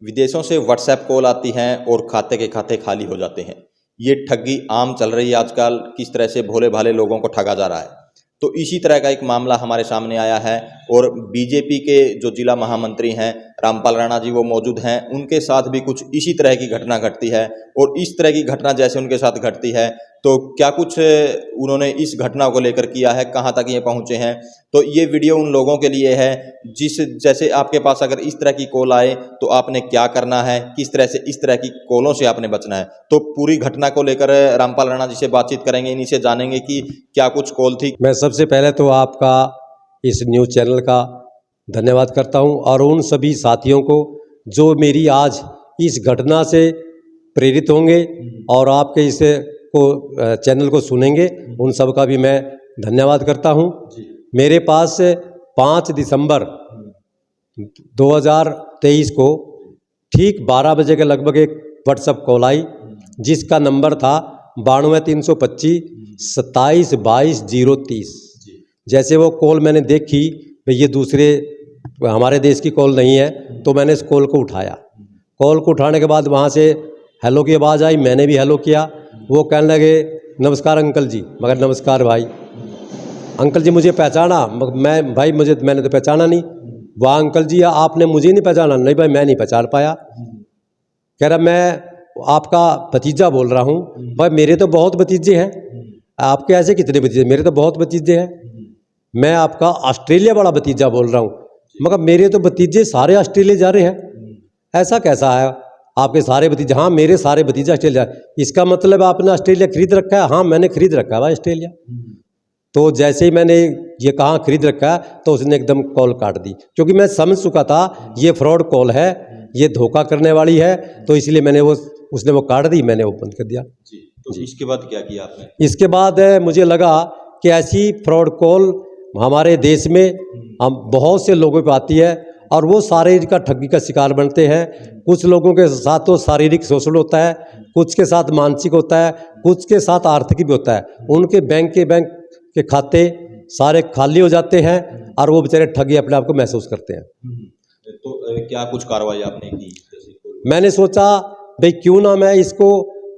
विदेशों से WhatsApp call आती हैं और खाते के खाते खाली हो जाते हैं। ये ठगी आम चल रही है आजकल। किस तरह से भोले भाले लोगों को ठगा जा रहा है, तो इसी तरह का एक मामला हमारे सामने आया है और बीजेपी के जो जिला महामंत्री हैं रामपाल राणा जी वो मौजूद हैं। उनके साथ भी कुछ इसी तरह की घटना घटती है और इस तरह की घटना जैसे उनके साथ घटती है तो क्या कुछ उन्होंने इस घटना को लेकर किया है, कहाँ तक ये पहुँचे हैं, तो ये वीडियो उन लोगों के लिए है जैसे आपके पास अगर इस तरह की कॉल आए तो आपने क्या करना है, किस तरह से इस तरह की कॉलों से आपने बचना है। तो पूरी घटना को लेकर रामपाल राणा जी से बातचीत करेंगे, इन्हीं से जानेंगे कि क्या कुछ कॉल थी। मैं सबसे पहले तो आपका इस न्यूज़ चैनल का धन्यवाद करता हूं और उन सभी साथियों को जो मेरी आज इस घटना से प्रेरित होंगे और आपके इस चैनल को सुनेंगे, उन सब का भी मैं धन्यवाद करता हूं। मेरे पास 5 दिसंबर 2023 को ठीक 12 बजे के लगभग एक व्हाट्सएप कॉल आई जिसका नंबर था 92 325 27 22 030। जैसे वो कॉल मैंने देखी भाई ये दूसरे हमारे देश की कॉल नहीं है, तो मैंने इस कॉल को उठाया। कॉल को उठाने के बाद वहाँ से हेलो की आवाज़ आई, मैंने भी हेलो किया। वो कहने लगे नमस्कार अंकल जी। मगर नमस्कार भाई। अंकल जी मुझे पहचाना? मैं भाई मैंने तो पहचाना नहीं। वाह अंकल जी आपने मुझे नहीं पहचाना? नहीं भाई मैं नहीं पहचान पाया। कह रहा मैं आपका भतीजा बोल रहा हूँ। भाई मेरे तो बहुत भतीजे हैं। आपके ऐसे कितने भतीजे? मेरे तो बहुत भतीजे हैं। मैं आपका ऑस्ट्रेलिया वाला भतीजा बोल रहा हूँ। मगर मेरे तो भतीजे सारे ऑस्ट्रेलिया जा रहे हैं। ऐसा कैसा है आपके सारे भतीजे? हाँ मेरे सारे भतीजे ऑस्ट्रेलिया। इसका मतलब आपने ऑस्ट्रेलिया खरीद रखा है? हाँ मैंने खरीद रखा है भाई ऑस्ट्रेलिया। तो जैसे ही मैंने ये कहा खरीद रखा है तो उसने एकदम कॉल काट दी, क्योंकि मैं समझ चुका था ये फ्रॉड कॉल है, ये धोखा करने वाली है। तो इसलिए मैंने उसने वो काट दी, मैंने वो बंद कर दिया। तो इसके बाद क्या किया आपने? इसके बाद मुझे लगा कि ऐसी फ्रॉड कॉल हमारे देश में हम बहुत से लोगों पे आती है और वो शारीरिक का ठगी का शिकार बनते हैं। कुछ लोगों के साथ तो शारीरिक शोषण होता है, कुछ के साथ मानसिक होता है, कुछ के साथ आर्थिक भी होता है। उनके बैंक के खाते सारे खाली हो जाते हैं और वो बेचारे ठगी अपने आप को महसूस करते हैं। तो क्या कुछ कार्रवाई आपने की? मैंने सोचा भाई क्यों ना मैं इसको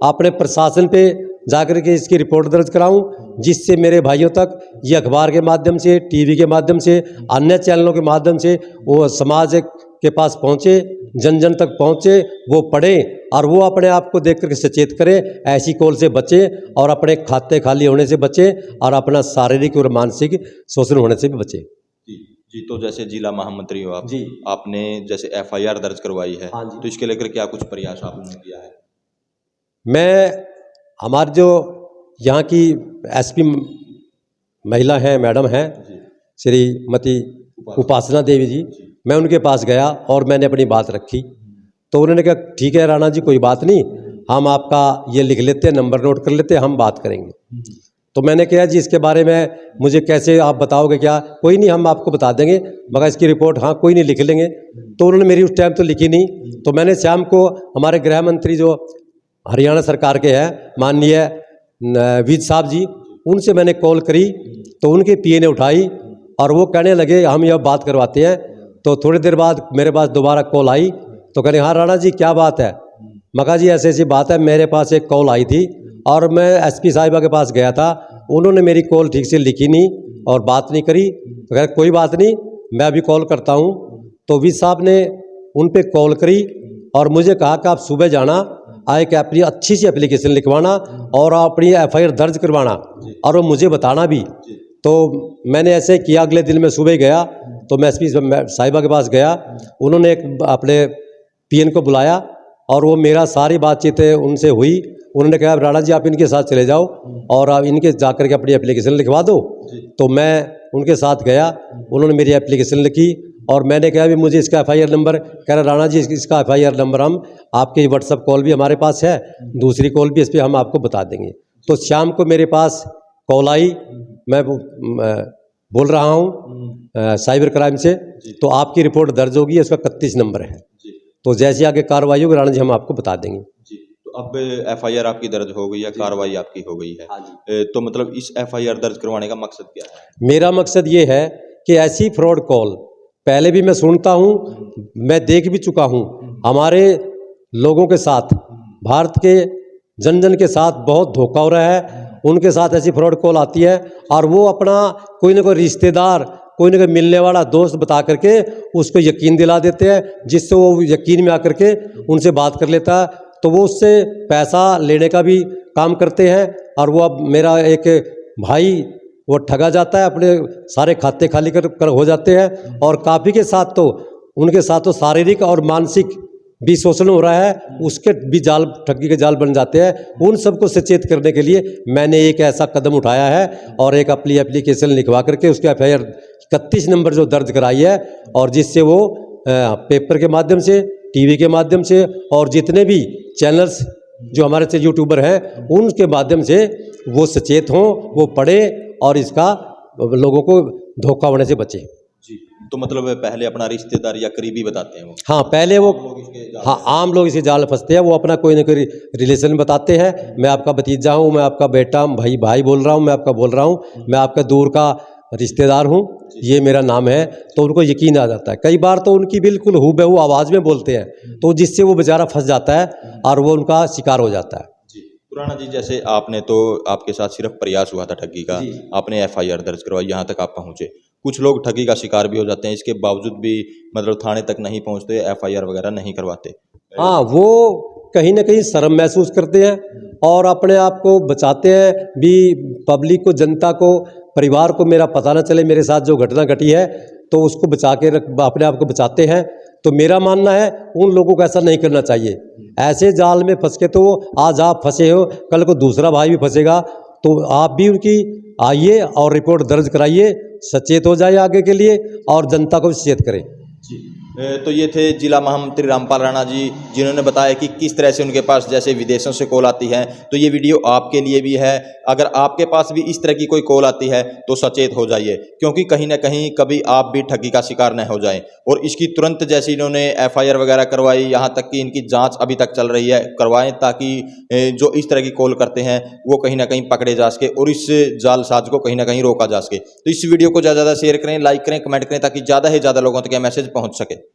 अपने प्रशासन पे जाकर के इसकी रिपोर्ट दर्ज कराऊं, जिससे मेरे भाइयों तक ये अखबार के माध्यम से, टीवी के माध्यम से, अन्य चैनलों के माध्यम से वो समाज के पास पहुंचे, जन जन तक पहुंचे, वो पढ़ें और वो अपने आप को देख करके सचेत करें, ऐसी कॉल से बचें और अपने खाते खाली होने से बचें और अपना शारीरिक और मानसिक शोषण होने से भी बचें। जी तो जैसे जिला महामंत्री हो आप जी, आपने जैसे एफआईआर दर्ज करवाई है, हाँ जी। तो इसके लेकर क्या कुछ प्रयास आपने किया है? मैं हमारी जो यहाँ की एसपी महिला हैं, मैडम हैं श्रीमती उपासना देवी जी, मैं उनके पास गया और मैंने अपनी बात रखी। तो उन्होंने कहा ठीक है राणा जी कोई बात नहीं, हम आपका ये लिख लेते हैं, नंबर नोट कर लेते हैं, हम बात करेंगे। तो मैंने कहा जी इसके बारे में मुझे कैसे आप बताओगे क्या? कोई नहीं हम आपको बता देंगे, मगर इसकी रिपोर्ट हाँ कोई नहीं लिख लेंगे। तो उन्होंने मेरी उस टाइम तो लिखी नहीं। तो मैंने शाम को हमारे गृह मंत्री जो हरियाणा सरकार के हैं माननीय विज साहब जी, उनसे मैंने कॉल करी तो उनके पीए ने उठाई और वो कहने लगे हम यह बात करवाते हैं। तो थोड़ी देर बाद मेरे पास दोबारा कॉल आई तो कहने हाँ राणा जी क्या बात है? मका जी ऐसी ऐसी बात है, मेरे पास एक कॉल आई थी और मैं एसपी साहिबा के पास गया था, उन्होंने मेरी कॉल ठीक से लिखी नहीं और बात नहीं करी। तो कह कोई बात नहीं मैं अभी कॉल करता हूँ। तो विज साहब ने उन पर कॉल करी और मुझे कहा कि आप सुबह जाना, एक अपनी अच्छी सी एप्लीकेशन लिखवाना और अपनी एफआईआर दर्ज करवाना और वो मुझे बताना भी। तो मैंने ऐसे किया। अगले दिन मैं सुबह गया तो मैं एसपी साहिबा के पास गया, उन्होंने एक अपने पीएन को बुलाया और वो मेरा सारी बातचीत उनसे हुई। उन्होंने कहा राणा जी आप इनके साथ चले जाओ और आप इनके जाकर के अपनी एप्लीकेशन लिखवा दो। तो मैं उनके साथ गया, उन्होंने मेरी एप्लीकेशन लिखी और मैंने कहा भी मुझे इसका एफआईआर नंबर, कह रहा राणा जी इसका एफआईआर नंबर हम आपके व्हाट्सएप कॉल भी हमारे पास है, दूसरी कॉल भी इस पर हम आपको बता देंगे। तो शाम को मेरे पास कॉल आई, मैं बोल रहा हूँ साइबर क्राइम से, तो आपकी रिपोर्ट दर्ज होगी, इसका 31 नंबर है। तो जैसे आगे कार्रवाई होगी राणा जी हम आपको बता देंगे। तो अब एफआईआर आपकी दर्ज हो गई है, कार्रवाई आपकी हो गई है। हाँ जी। तो मतलब इस एफआईआर दर्ज करवाने का मकसद क्या है? मेरा मकसद ये है कि ऐसी फ्रॉड कॉल पहले भी मैं सुनता हूँ, मैं देख भी चुका हूँ, हमारे लोगों के साथ, भारत के जन जन के साथ बहुत धोखा हो रहा है। उनके साथ ऐसी फ्रॉड कॉल आती है और वो अपना कोई ना कोई रिश्तेदार, कोई ना कोई मिलने वाला दोस्त बता करके उसको यकीन दिला देते हैं, जिससे वो यकीन में आकर के उनसे बात कर लेता है। तो वो उससे पैसा लेने का भी काम करते हैं। और वो अब मेरा एक भाई वो ठगा जाता है, अपने सारे खाते खाली कर हो जाते हैं। और काफ़ी के साथ तो उनके साथ तो शारीरिक और मानसिक भी शोषण हो रहा है, उसके भी जाल, ठगी के जाल बन जाते हैं। उन सबको सचेत करने के लिए मैंने एक ऐसा कदम उठाया है और एक अपनी एप्लीकेशन लिखवा करके उसके FIR 31 नंबर जो दर्ज कराई है, और जिससे वो पेपर के माध्यम से, टीवी के माध्यम से और जितने भी चैनल्स जो हमारे से यूट्यूबर हैं उनके माध्यम से वो सचेत हों, वो पढ़े और इसका लोगों को धोखा होने से बचे। जी, तो मतलब पहले अपना रिश्तेदार या करीबी बताते हैं वो। हाँ, पहले वो, हाँ, आम लोग इसी जाल में फंसते हैं। वो अपना कोई ना कोई रिलेशन बताते हैं, मैं आपका भतीजा हूँ, मैं आपका बेटा भाई बोल रहा हूँ, मैं आपका बोल रहा हूँ, मैं आपका दूर का रिश्तेदार हूँ, ये मेरा नाम है। तो उनको यकीन आ जाता है। कई बार तो उनकी बिल्कुल हूबहू आवाज़ में बोलते हैं, तो जिससे वो बेचारा फंस जाता है और वो उनका शिकार हो जाता है। जी, पुराना जी, जैसे आपने तो, आपके साथ सिर्फ प्रयास हुआ था ठगी का, आपने FIR दर्ज करवाई, यहाँ तक आप पहुँचे। कुछ लोग ठगी का शिकार भी हो जाते हैं, इसके बावजूद भी मतलब थाने तक नहीं पहुँचते, FIR वगैरह नहीं करवाते। हाँ, वो कहीं ना कहीं शर्म महसूस करते हैं और अपने आप को बचाते हैं भी, पब्लिक को, जनता को, परिवार को मेरा पता ना चले मेरे साथ जो घटना घटी है, तो उसको बचा के अपने आप को बचाते हैं। तो मेरा मानना है उन लोगों को ऐसा नहीं करना चाहिए। ऐसे जाल में फंस के, तो आज आप फंसे हो, कल को दूसरा भाई भी फंसेगा। तो आप भी उनकी आइए और रिपोर्ट दर्ज कराइए, सचेत हो जाए आगे के लिए और जनता को भी सचेत करें। जी, तो ये थे जिला महामंत्री रामपाल राणा जी, जिन्होंने बताया कि किस तरह से उनके पास जैसे विदेशों से कॉल आती है। तो ये वीडियो आपके लिए भी है। अगर आपके पास भी इस तरह की कोई कॉल आती है तो सचेत हो जाइए, क्योंकि कहीं ना कहीं कभी आप भी ठगी का शिकार न हो जाएं। और इसकी तुरंत जैसे इन्होंने FIR वगैरह करवाई, यहाँ तक कि इनकी जांच अभी तक चल रही है, करवाएं, ताकि जो इस तरह की कॉल करते हैं वो कहीं ना कहीं पकड़े जा सके और इस जालसाज को कहीं ना कहीं रोका जा सके। तो इस वीडियो को ज़्यादा से ज़्यादा शेयर करें, लाइक करें, कमेंट करें, ताकि ज़्यादा से ज़्यादा लोगों तक यह मैसेज पहुँच सके।